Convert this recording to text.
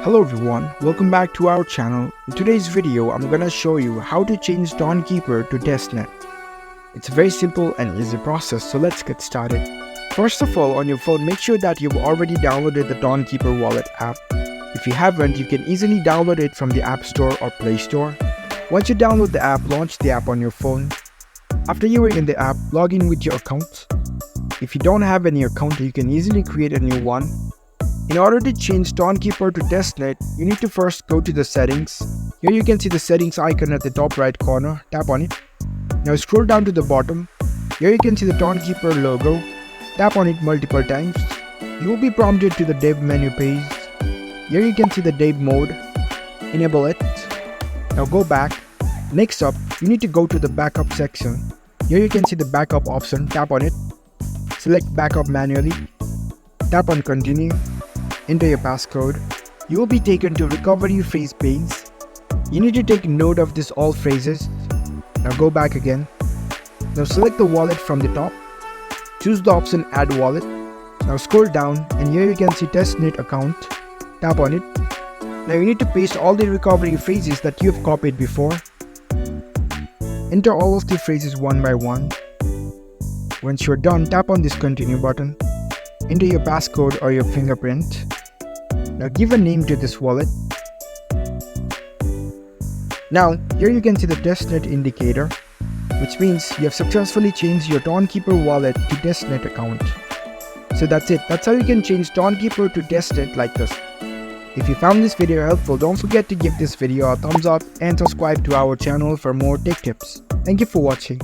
Hello everyone, welcome back to our channel. In today's video, I'm gonna show you how to change Tonkeeper to Testnet. It's a very simple and easy process, so let's get started. First of all, on your phone, make sure that you've already downloaded the Tonkeeper wallet app. If you haven't, you can easily download it from the App Store or Play Store. Once you download the app, launch the app on your phone. After you are in the app, log in with your account. If you don't have any account, you can easily create a new one. In order to change Tonkeeper to Testnet, you need to first go to the settings. Here you can see the settings icon at the top right corner. Tap on it. Now scroll down to the bottom. Here you can see the Tonkeeper logo. Tap on it multiple times. You will be prompted to the dev menu page. Here you can see the dev mode. Enable it. Now go back. Next up, you need to go to the backup section. Here you can see the backup option. Tap on it. Select backup manually. Tap on continue. Enter your passcode. You will be taken to recovery phrase page. You need to take note of this all phrases. Now go back again. Now select the wallet from the top. Choose the option add wallet. Now scroll down and here you can see Testnet account. Tap on it. Now you need to paste all the recovery phrases that you have copied before. Enter all of the phrases one by one. Once you're done, tap on this continue button. Enter your passcode or your fingerprint. Now give a name to this wallet. Now here you can see the Testnet indicator, which means you have successfully changed your Tonkeeper wallet to Testnet account. So that's it. That's how you can change Tonkeeper to Testnet like this. If you found this video helpful, don't forget to give this video a thumbs up and subscribe to our channel for more tech tips. Thank you for watching.